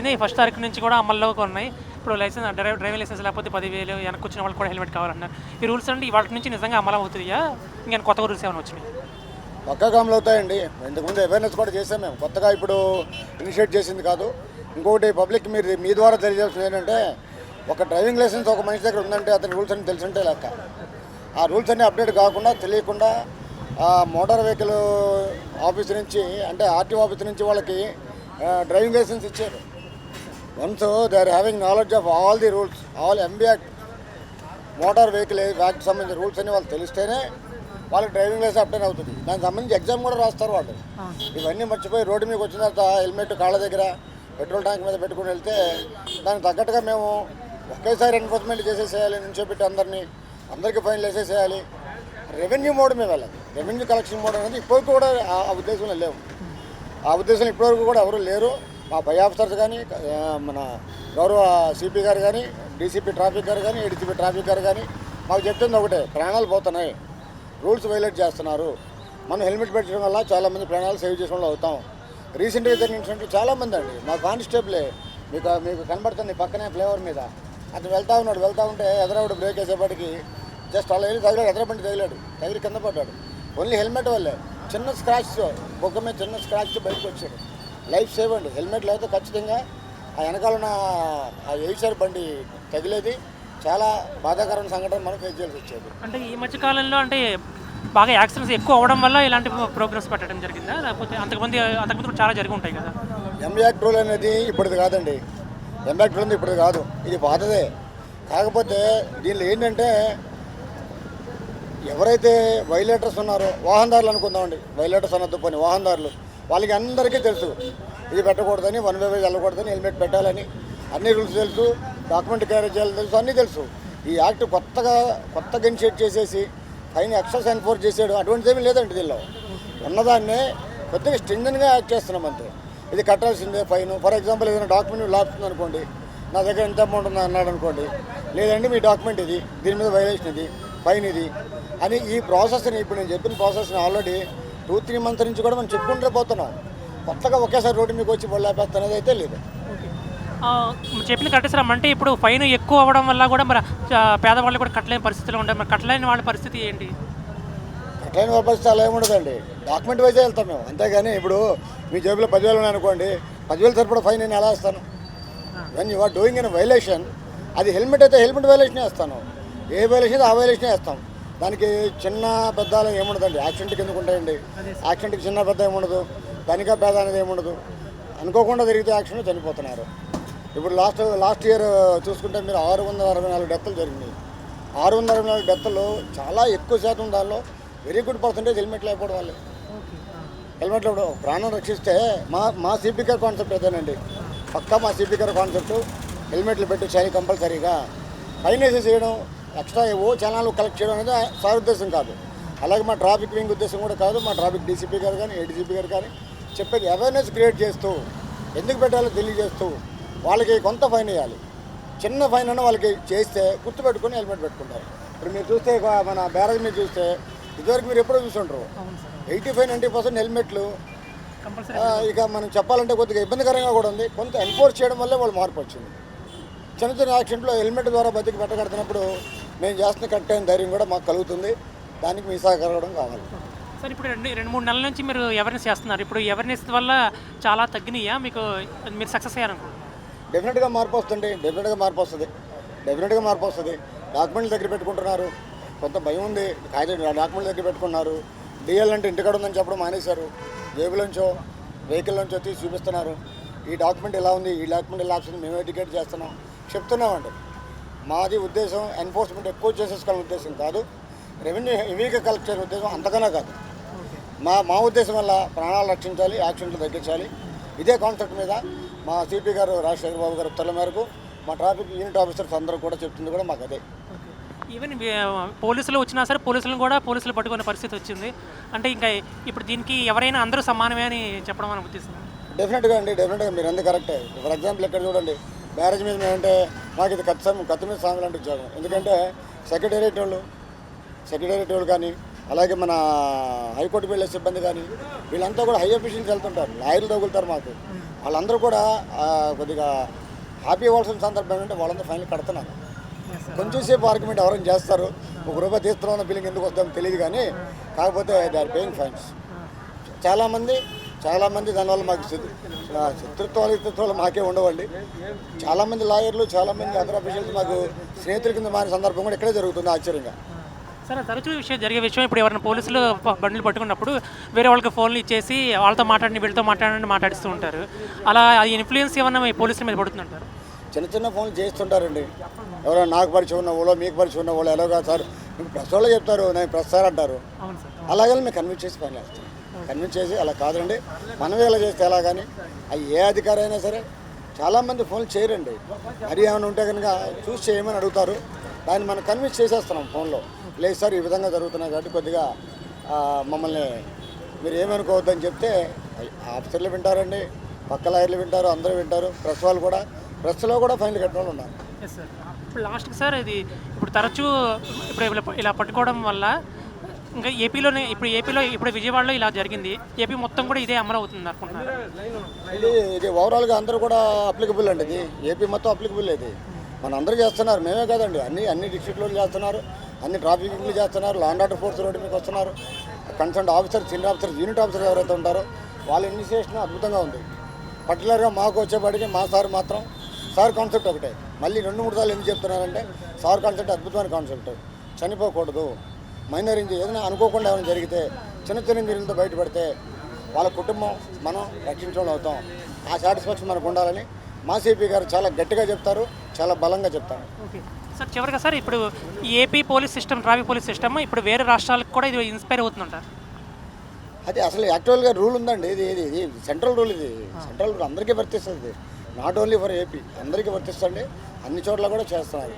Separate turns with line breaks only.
ఇది ఫస్ట్ తారీఖు నుంచి కూడా అమల్లోకి ఉన్నాయి. ఇప్పుడు డ్రైవింగ్ లైసెన్స్ లేకపోతే 10,000 వెనక్కొచ్చిన వాళ్ళకి కూడా హెల్మెట్ కావాలన్నారు. ఈ రూల్స్ అంటే ఇవాళ నుంచి నిజంగా అమలు అవుతాయా? ఇంకేమైనా కొత్త రూల్స్ ఏమైనా వచ్చినాయి?
పక్కాగా అమలు అవుతాయండి. ఇంతకుముందు అవేర్నెస్ కూడా చేసాం మేము, కొత్తగా ఇప్పుడు ఇనిషియేట్ చేసింది కాదు. ఇంకొకటి పబ్లిక్ మీరు మీ ద్వారా తెలియజేస్తుంది ఏంటంటే, ఒక డ్రైవింగ్ లైసెన్స్ ఒక మనిషి దగ్గర ఉందంటే అతని రూల్స్ అన్ని తెలిసింటే లెక్క. ఆ రూల్స్ అన్నీ అప్డేట్ కాకుండా తెలియకుండా మోటార్ వెహికల్ ఆఫీస్ నుంచి అంటే ఆర్టీఓ ఆఫీస్ నుంచి వాళ్ళకి డ్రైవింగ్ లైసెన్స్ ఇచ్చారు. Once they are having knowledge of all the rules, all MB act, motor vehicle act సంబంధించిన రూల్స్ అన్ని వాళ్ళు తెలిస్తేనే వాళ్ళకి డ్రైవింగ్ లైసెన్స్ అప్డేట్ అవుతుంది. దానికి సంబంధించి ఎగ్జామ్ కూడా రాస్తారు వాళ్ళు. ఇవన్నీ మర్చిపోయి రోడ్డు మీకు వచ్చిన తర్వాత హెల్మెట్ కాళ్ళ దగ్గర పెట్రోల్ ట్యాంక్ మీద పెట్టుకుని వెళ్తే దానికి తగ్గట్టుగా మేము ఒకేసారి ఎన్ఫోర్స్మెంట్ చేసేసేయాలి, నుంచోబెట్టి అందరికీ ఫైన్లు వేసేసేయాలి. రెవెన్యూ మోడ్ మేము వెళ్ళాలి. రెవెన్యూ కలెక్షన్ మోడ్ అనేది ఇప్పటికి కూడా ఆ ఉద్దేశంలో లేవు. ఆ ఉద్దేశం ఇప్పటివరకు కూడా ఎవరు లేరు. మా పై ఆఫీసర్స్ కానీ, మన గౌరవ సిపి గారు కానీ, డీసీపీ ట్రాఫిక్ గారు కానీ, ఏడీసీపీ ట్రాఫిక్ గారు కానీ మాకు చెప్తుంది ఒకటే, ప్రాణాలు పోతున్నాయి, రూల్స్ వైలేట్ చేస్తున్నారు. మనం హెల్మెట్ పెట్టడం వల్ల చాలామంది ప్రాణాలు సేవ్ చేసిన వాళ్ళు అవుతాం. రీసెంట్గా జరిగిన ఇన్సిడెంట్ చాలామంది అండి, మా కానిస్టేబులే మీకు కనబడుతుంది పక్కనే ఫ్లేవర్ మీద అతను వెళ్తా ఉంటే ఎదరవాడు బ్రేక్ వేసేపటికి జస్ట్ అలా వెళ్ళి తగిలాడు, ఎదర బండి తగిలి కింద పడ్డాడు. ఓన్లీ హెల్మెట్ వల్లే చిన్న స్క్రాచ్, బొగ్గ మీద చిన్న స్క్రాచ్ బయటకు వచ్చాడు. లైఫ్ సేవ్ అండి. హెల్మెట్ లేకపోతే ఖచ్చితంగా ఆ వెనకాలన్న ఆ ఎయిట్సర్ బండి తగిలేది. చాలా బాధాకరమైన సంఘటన మనం ఫేస్ చేయాల్సి వచ్చేది.
అంటే ఈ మధ్య కాలంలో అంటే బాగా యాక్సిడెంట్స్ ఎక్కువ అవ్వడం వల్ల ఇలాంటి ప్రోగ్రామ్స్ పెట్టడం జరిగిందా, లేకపోతే అంతకుముందు చాలా జరిగి ఉంటాయి కదా?
ఎంయాక్ట్ రూల్ అనేది ఇప్పటిది కాదండి. ఎంయాక్ట్ రూల్ ఇప్పటిది కాదు, ఇది పాతదే. కాకపోతే దీనిలో ఏంటంటే ఎవరైతే వైలేటర్స్ ఉన్నారో, వాహనదారులు అనుకుందామండి, వైలేటర్స్ అనొద్దు పోనీ, వాహనదారులు వాళ్ళకి అందరికీ తెలుసు ఇది పెట్టకూడదని, వన్ వే వెళ్ళకూడదని, హెల్మెట్ పెట్టాలని అన్ని రూల్స్ తెలుసు, డాక్యుమెంట్ క్యారీ చేయాలి తెలుసు, అన్నీ తెలుసు. ఈ యాక్ట్ కొత్తగా ఇనిషియేట్ చేసేసి ఫైన్ ఎక్సెస్ ఎన్ఫోర్స్ చేసాడు. అటువంటిది ఏమీ లేదండి. దీనిలో ఉన్నదాన్నే కొద్దిగా స్ట్రింజెంట్గా యాక్ట్ చేస్తున్నాం అంతే. ఇది కట్టాల్సిందే ఫైన్. ఫర్ ఎగ్జాంపుల్ ఏదైనా డాక్యుమెంట్ లాపుతుంది అనుకోండి, నా దగ్గర ఎంత అమౌంట్ ఉంది అన్నాడు అనుకోండి, లేదండి మీ డాక్యుమెంట్ ఇది, దీని మీద వైలేషన్ ఇది, ఫైన్ ఇది అని ఈ ప్రాసెస్ని, ఇప్పుడు నేను చెప్పిన ప్రాసెస్ని ఆల్రెడీ 2-3 మంత్స్ నుంచి కూడా మనం చెప్పుకుంటూ పోతున్నాం. కొత్తగా ఒకేసారి రోడ్డు మీకు వచ్చి బొల్లు ఆపేస్తానది అయితే లేదు.
చెప్పిన కట్టేసాం అంటే ఇప్పుడు ఫైన్ ఎక్కువ అవ్వడం వల్ల కూడా మరి పేదవాళ్ళు కూడా కట్టలేని పరిస్థితిలో ఉంటాయి. మరి కట్టలేని వాళ్ళ పరిస్థితి ఏంటి?
కట్టలేని వాళ్ళ పరిస్థితి అలా ఏముండదండి, డాక్యుమెంట్ వైజే వెళ్తాం మేము. అంతేగాని ఇప్పుడు మీ జేబులో 10,000 ఉన్నాయనుకోండి, 10,000 సరిపడా ఫైన్ నేను ఎలా వేస్తాను? When you are doing in violation, అది హెల్మెట్ అయితే హెల్మెట్ వైలేషనే వేస్తాను, ఏ వైలేషన్ ఆ వైలేషనే వేస్తాం. దానికి చిన్న పెద్ద ఏముండదండి. యాక్సిడెంట్కి ఎందుకు ఉంటాయండి? యాక్సిడెంట్కి చిన్న పెద్ద ఏముండదు, ధనిక పేద అనేది ఏముండదు. అనుకోకుండా జరిగితే యాక్సిడెంట్ చనిపోతున్నారు. ఇప్పుడు లాస్ట్ ఇయర్ చూసుకుంటే మీరు 664 డెత్తులు జరిగినాయి. 664 డెత్తులు చాలా ఎక్కువ శాతం దానిలో వెరీ గుడ్ పర్సంటేజ్ హెల్మెట్ లేకపోవడం వల్లే. హెల్మెట్ లేకపోవడం ప్రాణం రక్షిస్తే మా సిపి గారి కాన్సెప్ట్ అదేనండి. పక్కా మా సిపి గారి కాన్సెప్ట్ హెల్మెట్లు పెట్టించాలి కంపల్సరీగా. ఫైన్ వేసేసేయడం, ఎక్స్ట్రా ఏవో చలానాలు కలెక్ట్ చేయడం అనేది సార్ ఉద్దేశం కాదు. అలాగే మా ట్రాఫిక్ వింగ్ ఉద్దేశం కూడా కాదు. మా ట్రాఫిక్ డీసీపీ గారు కానీ, ఏడీసీపీ గారు కానీ చెప్పేది అవేర్నెస్ క్రియేట్ చేస్తూ, ఎందుకు పెట్టాలో తెలియజేస్తూ వాళ్ళకి కొంత ఫైన్ వేయాలి. చిన్న ఫైన్ అన్న వాళ్ళకి చేస్తే గుర్తుపెట్టుకుని హెల్మెట్ పెట్టుకుంటారు. ఇప్పుడు మీరు చూస్తే మన బ్యారేజ్ మీద చూస్తే ఇదివరకు మీరు ఎప్పుడో చూసుంటారు 85-90% హెల్మెట్లు. ఇక మనం చెప్పాలంటే కొద్దిగా ఇబ్బందికరంగా కూడా ఉంది. కొంత ఎన్ఫోర్స్ చేయడం వల్లే వాళ్ళు మార్పు వచ్చింది. చిన్న యాక్సిడెంట్లో హెల్మెట్ ద్వారా బతికి పెట్టగడుతున్నప్పుడు మేము చేస్తున్న కరెక్ట్ అయిన ధైర్యం కూడా మాకు కలుగుతుంది. దానికి మీ సహకారం కావాలి.
సార్ ఇప్పుడు 2-3 నెలల నుంచి మీరు అవేర్నెస్ చేస్తున్నారు. ఇప్పుడు అవేర్నెస్ వల్ల చాలా తగ్గినాయా మీకు? మీరు సక్సెస్ అయ్యారనుకో?
డెఫినెట్గా మార్పు వస్తుంది. డెఫినెట్గా మార్పు వస్తుంది. డాక్యుమెంట్ల దగ్గర పెట్టుకుంటున్నారు, కొంత భయం ఉంది. డాక్యుమెంట్ల దగ్గర పెట్టుకున్నారు. డిఎల్ అంటే ఇంటికాడ ఉందని చెప్పడం మానేశారు. జేబులోంచో వెహికల్ నుంచో తీసి చూపిస్తున్నారు. ఈ డాక్యుమెంట్ ఇలా ఉంది, ఈ డాక్యుమెంట్ ఇలా వస్తుంది, మేము ఎడ్యుకేట్ చెప్తున్నామండి. మాది ఉద్దేశం ఎన్ఫోర్స్మెంట్ ఎక్కువ చేసేసుకోవాలని ఉద్దేశం కాదు, రెవెన్యూ హెవీగా కలెక్ట్ చేసే ఉద్దేశం అంతకన్నా కాదు. మా ఉద్దేశం వల్ల ప్రాణాలు రక్షించాలి, యాక్సిడెంట్లు తగ్గించాలి. ఇదే కాన్సెప్ట్ మీద మా సిపి గారు రాజశేఖర బాబు గారు ఉత్తర్వుల మేరకు మా ట్రాఫిక్ యూనిట్ ఆఫీసర్స్ అందరూ కూడా చెప్తుంది కూడా మాకు అదే.
ఈవెన్ పోలీసులు వచ్చినా సరే పోలీసులు పట్టుకునే పరిస్థితి వచ్చింది. అంటే ఇంకా ఇప్పుడు దీనికి ఎవరైనా అందరూ సమానమే అని చెప్పడం మన ఉద్దేశం.
డెఫినెట్గా మీరు అందరూ కరెక్టే. ఫర్ ఎగ్జాంపుల్ ఇక్కడ చూడండి, బ్యారేజ్ మీద మేమంటే మాకు ఇది కత్తి మీద సాంగ్ లాంటి ఉద్యోగం. ఎందుకంటే సెక్రటేరియట్ వాళ్ళు కానీ, అలాగే మన హైకోర్టుకు వెళ్ళే సిబ్బంది కానీ, వీళ్ళంతా కూడా హై అఫీషియల్స్ వెళ్తుంటారు. లాయర్లు తగులుతారు మాకు. వాళ్ళందరూ కూడా కొద్దిగా హ్యాపీ అవ్వాల్సిన సందర్భం అంటే వాళ్ళందరూ ఫైనల్ కడుతున్నారు. కొంచెంసేపు ఆర్గ్యుమెంట్ ఎవరైనా చేస్తారు, ₹1 తీస్తున్న బిల్లింగ్ ఎందుకు వస్తుందో తెలియదు, కానీ కాకపోతే దే ఆర్ పేయింగ్ ఫైన్స్. చాలామంది దానివల్ల మాకు శత్రుత్వాలు మాకే ఉండవండి. చాలామంది లాయర్లు, చాలామంది అదర్ అఫీషియల్స్ మాకు స్నేహితుల కింద మారిన సందర్భం కూడా ఇక్కడే జరుగుతుంది ఆశ్చర్యంగా.
సరే, తరచూ జరిగే విషయం ఇప్పుడు ఎవరైనా పోలీసులు బండ్లు పట్టుకున్నప్పుడు వేరే వాళ్ళకి ఫోన్లు ఇచ్చేసి వాళ్ళతో మాట్లాడి వీళ్ళతో మాట్లాడిస్తూ ఉంటారు. అలా అది ఇన్ఫ్లుయెన్స్ ఏమన్నా మీ పోలీసుల మీద పడుతుందంటారు?
చిన్న ఫోన్లు చేస్తుంటారండి. ఎవరైనా నాకు పరిచయం ఉన్న వాళ్ళు, మీకు పరిచయం ఉన్న వాళ్ళు ఎలాగా సార్ మీకు ప్రెస్ వాళ్ళు చెప్తారు, నేను ప్రెస్ సార్ అంటారు.
అవును సార్.
అలాగే మేము కన్విన్స్ చేసి పని చేస్తాం. కన్విన్స్ చేసి అలా కాదండి మనమే ఇలా చేస్తే ఎలా, కానీ అది ఏ అధికారి అయినా సరే చాలామంది ఫోన్లు చేయరండి. అది ఏమైనా ఉంటే కనుక చూసి చేయమని అడుగుతారు, దాన్ని మనం కన్విన్స్ చేసేస్తున్నాం ఫోన్లో. లేదు సార్ ఈ విధంగా జరుగుతున్నాయి కాబట్టి కొద్దిగా మమ్మల్ని మీరు ఏమనుకోవద్దని చెప్తే ఆఫీసర్లు వింటారండి, పక్క లాయర్లు వింటారు, అందరూ వింటారు. ప్రెస్ వాళ్ళు కూడా, ప్రెస్లో కూడా ఫైన్లు కట్టిన వాళ్ళు ఉన్నారు.
సార్ ఇప్పుడు లాస్ట్కి సార్ ఇది ఇప్పుడు తరచూ ఇప్పుడు ఇలా పట్టుకోవడం వల్ల ఇంకా ఏపీలో విజయవాడలో ఇలా జరిగింది, ఏపీ మొత్తం కూడా ఇదే అమలు అవుతుంది అనుకుంటున్నారు?
ఇది ఓవరాల్గా అందరూ కూడా అప్లికబుల్ అండి. ఇది ఏపీ మొత్తం అప్లికబుల్. ఇది మన అందరూ చేస్తున్నారు, మేమే కాదండి, అన్ని డిస్ట్రిక్ట్లో చేస్తున్నారు, అన్ని ట్రాఫిక్లు చేస్తున్నారు, law and order force road మీకు వస్తున్నారు. Concern officer, senior officer, unit officer ఎవరైతే ఉంటారో వాళ్ళ ఇనిషియేషన్ అద్భుతంగా ఉంది. పర్టికులర్గా మాకు వచ్చేపాటికి మా సార్ మాత్రం సార్ కాన్సెప్ట్ ఒకటే, మళ్ళీ 2-3 సార్లు ఎందుకు చెప్తున్నారంటే సార్ కాన్సెప్ట్ అద్భుతమైన కాన్సెప్ట్. చనిపోకూడదు, మైనర్ ఇంజరీ ఏదైనా అనుకోకుండా ఏమైనా జరిగితే చిన్న ఇంజరీలతో బయటపడితే వాళ్ళ కుటుంబం మనం రక్షించడం అవుతాం. ఆ సాటిస్ఫాక్షన్ మనకు ఉండాలని మా సిపి గారు చాలా గట్టిగా చెప్తారు, చాలా బలంగా చెప్తారు.
ఓకే సార్, చివరిగా సార్ ఇప్పుడు ఈ AP police system, traffic police system ఇప్పుడు వేరే రాష్ట్రాలకు కూడా ఇది ఇన్స్పైర్ అవుతుందంటారు?
అది అసలు యాక్చువల్గా రూల్ ఉందండి. ఇది సెంట్రల్ రూల్. ఇది సెంట్రల్ రూల్ అందరికీ వర్తిస్తుంది, నాట్ ఓన్లీ ఫర్ ఏపీ, అందరికీ వర్తిస్తుంది. అన్ని చోట్ల కూడా చేస్తున్నారు.